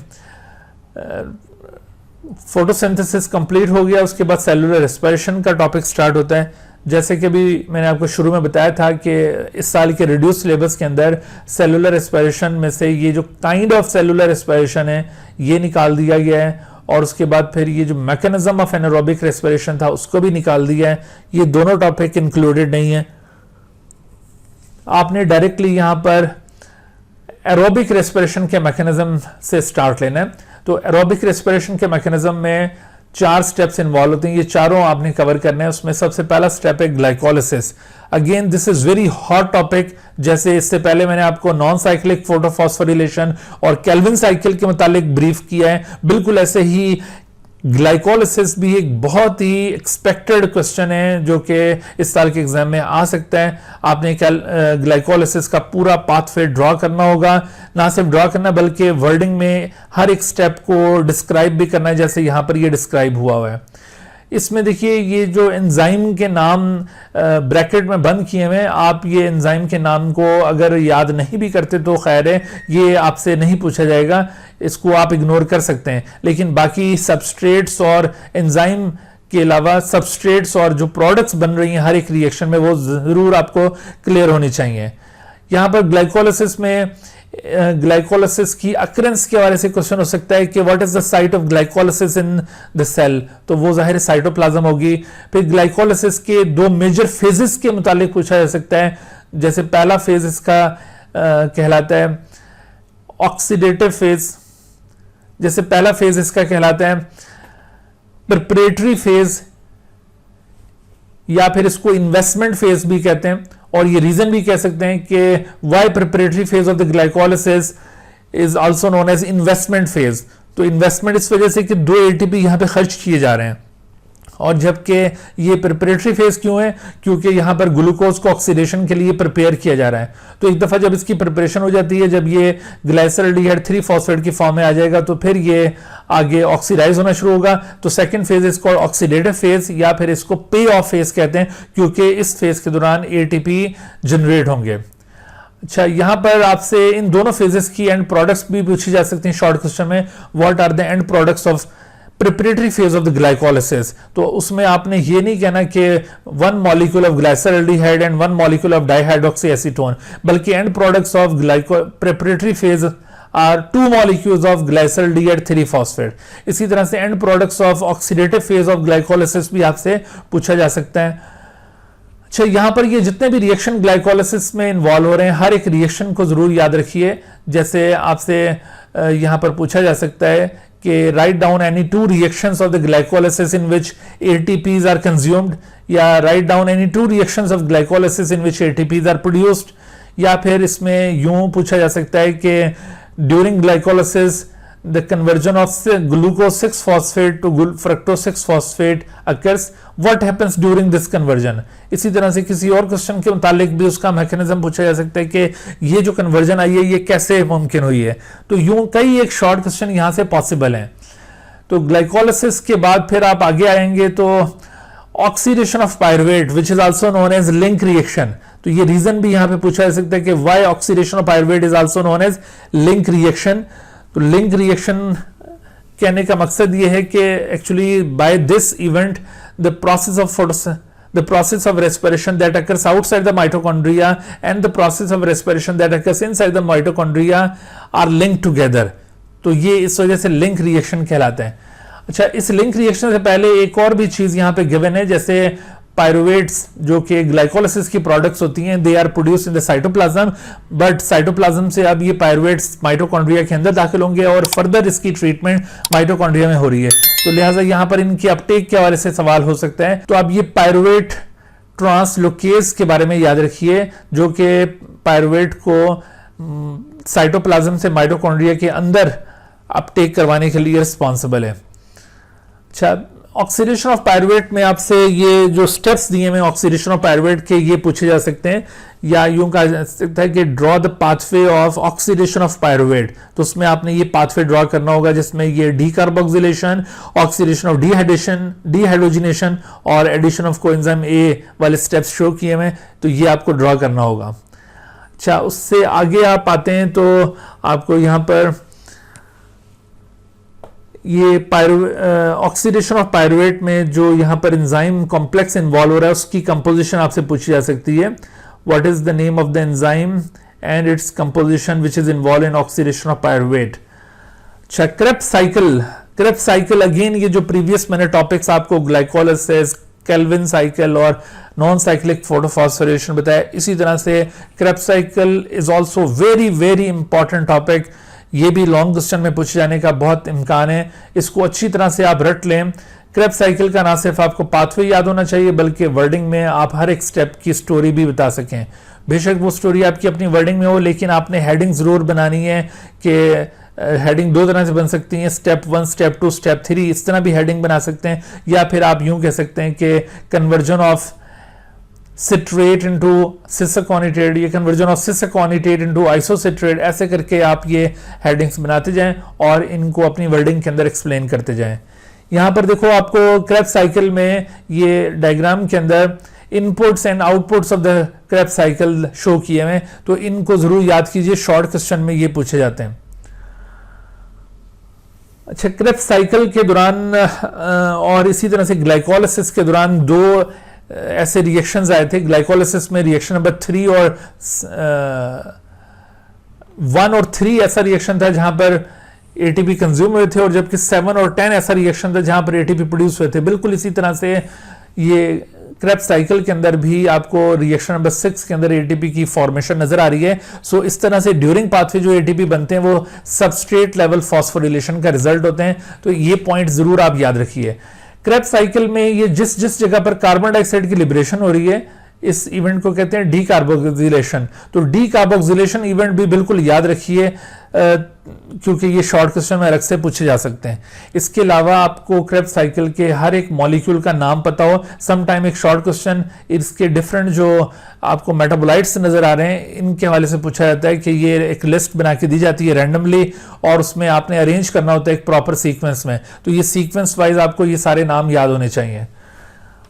फोटोसिंथेसिस कंप्लीट हो गया, उसके बाद सेलुलर रेस्पिरेशन का टॉपिक स्टार्ट होता है। जैसे कि अभी मैंने आपको शुरू में बताया था कि इस साल के रिड्यूस सिलेबस के अंदर सेलुलर रेस्पिरेशन में से ये जो काइंड ऑफ सेलुलर रेस्पिरेशन है ये निकाल दिया गया है, और उसके बाद फिर ये जो मैकेनिज्म ऑफ एनारोबिक रेस्पिरेशन था उसको भी निकाल दिया है। ये दोनों टॉपिक इंक्लूडेड नहीं है। आपने डायरेक्टली यहाँ पर एरोबिक रेस्पिरेशन के मैकेनिज्म से स्टार्ट लेना है। तो एरोबिक रेस्पिरेशन के मैकेनिज्म में 4 स्टेप्स इन्वॉल्व होते हैं, ये चारों आपने कवर करने हैं। उसमें सबसे पहला स्टेप है glycolysis. Again this is very hot topic. जैसे इससे पहले मैंने आपको नॉन साइक्लिक फोटोफॉस्फोरिलेशन और केल्विन साइकिल के मुतालिक ब्रीफ किया है, बिल्कुल ऐसे ही ग्लाइकोलिसिस भी एक बहुत ही एक्सपेक्टेड क्वेश्चन है जो कि इस साल के एग्जाम में आ सकता है। आपने ग्लाइकोलिसिस का पूरा पाथवे ड्रॉ करना होगा, ना सिर्फ ड्रॉ करना बल्कि वर्डिंग में हर एक स्टेप को डिस्क्राइब भी करना है, जैसे यहां पर ये डिस्क्राइब हुआ है। इसमें देखिए ये जो एंजाइम के नाम ब्रैकेट में बंद किए हुए हैं, आप ये एंजाइम के नाम को अगर याद नहीं भी करते तो खैर है, ये आपसे नहीं पूछा जाएगा, इसको आप इग्नोर कर सकते हैं। लेकिन बाकी सबस्ट्रेट्स और एंजाइम के अलावा सबस्ट्रेट्स और जो प्रोडक्ट्स बन रही हैं हर एक रिएक्शन में, वो जरूर आपको क्लियर होनी चाहिए। यहाँ पर ग्लाइकोलिसिस में ग्लाइकोलिसिस की अकरेंस के बारे से क्वेश्चन हो सकता है कि what is the site of glycolysis in the cell, तो वो जाहिर साइटोप्लाज्म होगी। फिर ग्लाइकोलिसिस के 2 मेजर फेजेस के मुतालिक पूछा जा सकता है। जैसे पहला फेज इसका कहलाता है ऑक्सीडेटिव फेज। जैसे पहला फेज इसका कहलाता है प्रिपरेटरी फेज, या फिर इसको इन्वेस्टमेंट फेज भी कहते हैं, और ये रीजन भी कह सकते हैं कि why preparatory phase of the glycolysis is also known as investment phase. तो इन्वेस्टमेंट इस वजह से कि 2 एटीपी यहां पे खर्च किए जा रहे हैं, और जबकि ये प्रिपरेटरी फेज क्यों है, क्योंकि यहां पर ग्लूकोज को ऑक्सीडेशन के लिए प्रिपेयर किया जा रहा है। तो एक दफा जब इसकी प्रिपरेशन हो जाती है, जब ये ग्लाइसरल्डिहाइड 3-फॉस्फेट की फॉर्म में आ जाएगा, तो फिर ये आगे ऑक्सीडाइज होना शुरू होगा। तो सेकंड फेज इसको ऑक्सीडेटिव फेज या फिर इसको पे ऑफ फेज कहते हैं, क्योंकि इस फेज के दौरान एटीपी जनरेट होंगे। अच्छा, यहां पर आपसे इन दोनों फेजेस की एंड प्रोडक्ट्स भी पूछी जा सकती हैं शॉर्ट क्वेश्चन में। What are the end products of preparatory phase of the glycolysis, तो उसमें आपने ये नहीं कहना कि 1 molecule of glyceraldehyde and 1 molecule of dihydroxy acetone, बल्कि end products of preparatory phase are 2 molecules of glyceraldehyde three phosphate. इसी तरह से end products of oxidative phase of glycolysis भी आपसे पूछा जा सकता है। अच्छा, यहां पर ये जितने भी रिएक्शन ग्लाइकोलिसिस में इन्वॉल्व हो रहे हैं, हर एक रिएक्शन को जरूर याद रखिए। जैसे आपसे यहां पर पूछा जा सकता है कि write down any 2 reactions of the glycolysis in which ATPs are consumed, या write down any 2 reactions of glycolysis in which ATPs are produced, या फिर इसमें यूं पूछा जा सकता है कि during glycolysis the conversion of glucose 6 phosphate to fructose 6 phosphate occurs. What happens during this conversion? इसी तरह से किसी और क्वेश्चन के मुतालिक भी उसका मैकेनिज्म पूछा जा सकता है कि ये जो कन्वर्जन आई है ये कैसे मुमकिन हुई है। तो यूं कई एक शॉर्ट क्वेश्चन यहां से पॉसिबल है। तो ग्लाइकोलाइसिस के बाद फिर आप आगे आएंगे तो oxidation of pyruvate which is also known as link reaction. तो ये रीजन भी यहां पे पूछा जा सकता है कि why oxidation of pyruvate is also known as link reaction. तो लिंक रिएक्शन कहने का मकसद ये है कि actually by this event the process of respiration that occurs outside the mitochondria and the process of respiration that occurs inside the mitochondria are linked together. तो ये इस वजह से लिंक रिएक्शन कहलाता है। अच्छा, इस लिंक रिएक्शन से पहले एक और भी चीज यहां पे गिवन है, जैसे पायरुवेट्स जो कि ग्लाइकोलाइसिस की प्रोडक्ट्स होती हैं, they are produce in the cytoplasm, but cytoplasm से अब ये पायरुवेट्स माइटोकॉन्ड्रिया के अंदर दाखिल होंगे और फर्दर इसकी ट्रीटमेंट माइटोकॉन्ड्रिया में हो रही है। तो लिहाजा यहां पर इनकी अपटेक के हवाले से सवाल हो सकता है। तो अब ये पायरुवेट ट्रांसलोकेज के बारे में याद रखिए, जो कि पायरुवेट को साइटोप्लाज्म से माइटोकॉन्ड्रिया के अंदर अपटेक करवाने के लिए रिस्पॉन्सिबल है। अच्छा, ऑक्सीडेशन ऑफ पायरुवेट में आपसे ये जो स्टेप्स दिए हैं ऑक्सीडेशन ऑफ पायरुवेट के, ये पूछे जा सकते हैं, या यूं कहा जा सकता है कि draw the pathway of oxidation of pyruvate. तो उसमें आपने ये पाथवे ड्रॉ करना होगा जिसमें ये decarboxylation, oxidation of dehydration, dehydrogenation और एडिशन ऑफ कोएंजाइम ए वाले स्टेप्स शो किए हुए, तो ये आपको ड्रॉ करना होगा। अच्छा, उससे आगे आप आते हैं तो आपको यहां पर ये ऑक्सीडेशन ऑफ पायरुवेट में जो यहां पर एंजाइम कॉम्प्लेक्स इन्वॉल्व हो रहा है उसकी कंपोजिशन आपसे पूछी जा सकती है। What is the name of the enzyme and its composition which is involve in oxidation of pyruvate. अच्छा, क्रेब्स साइकिल अगेन ये जो प्रीवियस मैंने टॉपिक्स आपको ग्लाइकोलाइसिस, केल्विन साइकिल और नॉन साइक्लिक फोटोफॉस्फोरेशन बताया, इसी तरह से Krebs cycle is also very very important topic. ये भी लॉन्ग क्वेश्चन में पूछे जाने का बहुत इम्कान है, इसको अच्छी तरह से आप रट लें। क्रेब्स साइकिल का ना सिर्फ आपको पाथवे याद होना चाहिए बल्कि वर्डिंग में आप हर एक स्टेप की स्टोरी भी बता सकें। बेशक वो स्टोरी आपकी अपनी वर्डिंग में हो, लेकिन आपने हेडिंग जरूर बनानी है कि हेडिंग दो तरह से बन सकती है, स्टेप 1, स्टेप 2, स्टेप 3, इस तरह भी हेडिंग बना सकते हैं, या फिर आप यूं कह सकते हैं कि कन्वर्जन ऑफ सिट्रेट इनटू सिसकोनिट्रेट, ये कन्वर्जन ऑफ सिसकोनिट्रेट इनटू आइसोसिट्रेट, ऐसे करके आप ये हेडिंग्स बनाते जाएं और इनको अपनी वर्डिंग के अंदर एक्सप्लेन करते जाएं। यहां पर देखो आपको क्रेब्स साइकिल में ये डायग्राम के अंदर inputs and outputs of the Krebs cycle show किए हुए, तो इनको जरूर याद कीजिए, शॉर्ट क्वेश्चन में ये पूछे जाते हैं। अच्छा, क्रेब्स साइकिल के दौरान और इसी तरह से ग्लाइकोलाइसिस के दौरान दो ऐसे रिएक्शंस आए थे। ग्लाइकोलाइसिस में रिएक्शन नंबर 3 और 1 और 3 ऐसा रिएक्शन था जहां पर एटीपी कंज्यूम हुए थे, और जबकि 7 और 10 ऐसा रिएक्शन था जहां पर एटीपी प्रोड्यूस हुए थे। बिल्कुल इसी तरह से ये क्रेब्स साइकिल के अंदर भी आपको रिएक्शन नंबर 6 के अंदर एटीपी की फॉर्मेशन नजर आ रही है। सो इस तरह से ड्यूरिंग पाथवे जो एटीपी बनते हैं वो सबस्ट्रेट लेवल फॉस्फोरिलेशन का रिजल्ट होते हैं। तो ये पॉइंट जरूर आप याद रखिए। क्रेब्स साइकिल में ये जिस जिस जगह पर कार्बन डाइऑक्साइड की लिबरेशन हो रही है, इस इवेंट को कहते हैं डीकार्बोक्सिलेशन। तो डीकार्बोक्सिलेशन इवेंट भी बिल्कुल याद रखिए, क्योंकि ये शॉर्ट क्वेश्चन में अलग से पूछे जा सकते हैं। इसके अलावा आपको क्रेब्स साइकिल के हर एक मॉलिक्यूल का नाम पता हो। सम टाइम एक शॉर्ट क्वेश्चन इसके डिफरेंट जो आपको मेटाबोलाइट्स नजर आ रहे हैं इनके हवाले से पूछा जाता है कि ये एक लिस्ट बना के दी जाती है रैंडमली, और उसमें आपने अरेंज करना होता है एक प्रॉपर सीक्वेंस में। तो ये सीक्वेंस वाइज आपको ये सारे नाम याद होने चाहिए।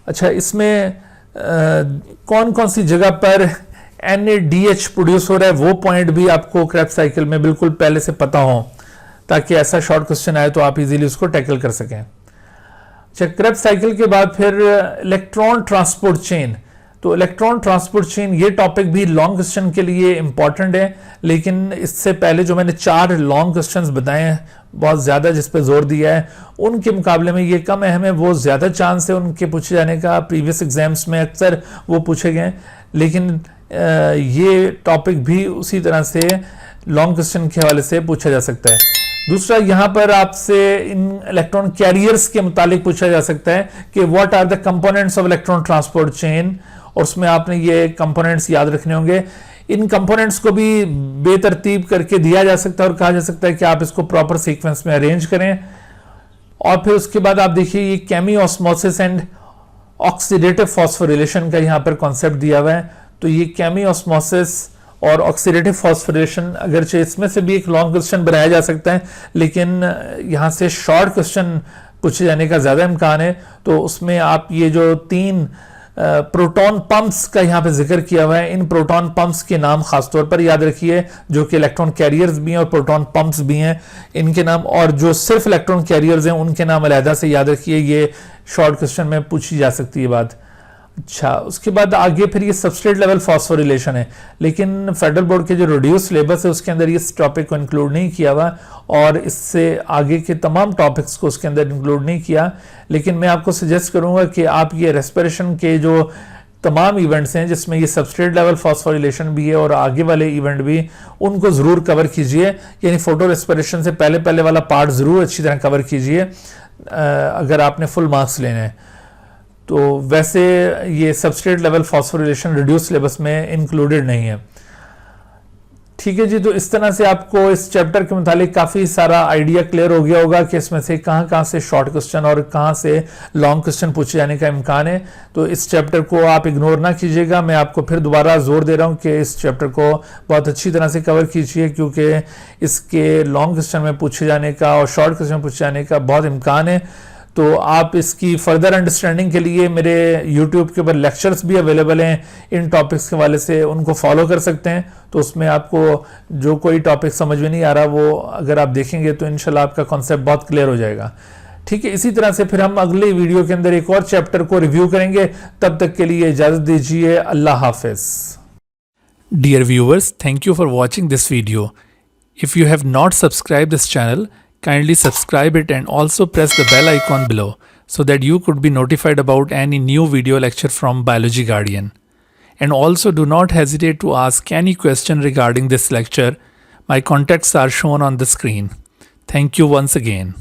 अच्छा, इसमें कौन कौन सी जगह पर NADH प्रोड्यूस हो रहा है वो पॉइंट भी आपको क्रेब्स साइकिल में बिल्कुल पहले से पता हो, ताकि ऐसा शॉर्ट क्वेश्चन आए तो आप इजीली उसको टैकल कर सकें। अच्छा, क्रेब्स साइकिल के बाद फिर इलेक्ट्रॉन ट्रांसपोर्ट चेन। तो इलेक्ट्रॉन ट्रांसपोर्ट चेन ये टॉपिक भी लॉन्ग क्वेश्चन के लिए इंपॉर्टेंट है, लेकिन इससे पहले जो मैंने 4 लॉन्ग क्वेश्चंस बताए हैं बहुत ज्यादा जिस पे जोर दिया है, उनके मुकाबले में ये कम अहम है, वो ज्यादा चांस है उनके पूछे जाने का। प्रीवियस एग्जाम्स में अक्सर वो पूछे गए, लेकिन ये टॉपिक भी उसी तरह से लॉन्ग क्वेश्चन के हवाले से पूछा जा सकता है। दूसरा, यहां पर आपसे इन इलेक्ट्रॉन कैरियर्स के मुतालिक पूछा जा सकता है कि what are the components of electron transport chain, और उसमें आपने ये कंपोनेंट्स याद रखने होंगे। इन कंपोनेंट्स को भी बेतरतीब करके दिया जा सकता है और कहा जा सकता है कि आप इसको प्रॉपर सीक्वेंस में अरेंज करें। और फिर उसके बाद आप देखिए ये केमी ऑस्मोसिस एंड ऑक्सीडेटिव फॉस्फोरिलेशन का यहाँ पर कॉन्सेप्ट दिया हुआ है। तो ये केमी ऑस्मोसिस और ऑक्सीडेटिव फॉस्फोरिलेशन अगरचे इसमें से भी एक लॉन्ग क्वेश्चन बनाया जा सकता है, लेकिन यहाँ से शॉर्ट क्वेश्चन पूछे जाने का ज़्यादा इम्कान है। तो उसमें आप ये जो 3 प्रोटॉन पंप्स का यहाँ पे जिक्र किया हुआ है, इन प्रोटॉन पंप्स के नाम खासतौर पर याद रखिए, जो कि इलेक्ट्रॉन कैरियर्स भी हैं और प्रोटॉन पंप्स भी हैं, इनके नाम, और जो सिर्फ इलेक्ट्रॉन कैरियर्स हैं उनके नाम अलहदा से याद रखिए। ये शॉर्ट क्वेश्चन में पूछी जा सकती है बात। अच्छा, उसके बाद आगे फिर ये सबस्ट्रेट लेवल फॉस्फोरिलेशन है, लेकिन फेडरल बोर्ड के जो रिड्यूस सिलेबस है उसके अंदर इस टॉपिक को इंक्लूड नहीं किया हुआ और इससे आगे के तमाम टॉपिक्स को उसके अंदर इंक्लूड नहीं किया। लेकिन मैं आपको सजेस्ट करूंगा कि आप ये रेस्पिरेशन के जो तमाम इवेंट्स हैं जिसमें ये सबस्ट्रेट लेवल फॉस्फोरिलेशन भी है और आगे वाले इवेंट भी, उनको ज़रूर कवर कीजिए। यानी फोटो रेस्पिरेशन से पहले वाला पार्ट ज़रूर अच्छी तरह कवर कीजिए अगर आपने फुल मार्क्स लेने हैं। तो वैसे ये substrate level phosphorylation reduce syllabus में इंक्लूडेड नहीं है। ठीक है जी, तो इस तरह से आपको इस चैप्टर के मुतालिक काफ़ी सारा आइडिया क्लियर हो गया होगा कि इसमें से कहाँ से शॉर्ट क्वेश्चन और कहाँ से लॉन्ग क्वेश्चन पूछे जाने का इम्कान है। तो इस चैप्टर को आप इग्नोर ना कीजिएगा। मैं आपको फिर दोबारा जोर दे रहा हूँ कि इस चैप्टर को बहुत अच्छी तरह से कवर कीजिए, क्योंकि इसके लॉन्ग क्वेश्चन में पूछे जाने का और शॉर्ट क्वेश्चन पूछे जाने का बहुत इम्कान है। तो आप इसकी फर्दर अंडरस्टैंडिंग के लिए मेरे YouTube के ऊपर लेक्चर्स भी अवेलेबल हैं इन टॉपिक्स के हवाले से, उनको फॉलो कर सकते हैं। तो उसमें आपको जो कोई टॉपिक समझ में नहीं आ रहा वो अगर आप देखेंगे तो इंशाल्लाह आपका कॉन्सेप्ट बहुत क्लियर हो जाएगा। ठीक है, इसी तरह से फिर हम अगले वीडियो के अंदर एक और चैप्टर को रिव्यू करेंगे। तब तक के लिए इजाज़त दीजिए। अल्लाह हाफिज़। Dear viewers, thank you for watching this video. If you have not subscribed this channel, kindly subscribe it and also press the bell icon below so that you could be notified about any new video lecture from Biology Guardian. And also do not hesitate to ask any question regarding this lecture. My contacts are shown on the screen. Thank you once again.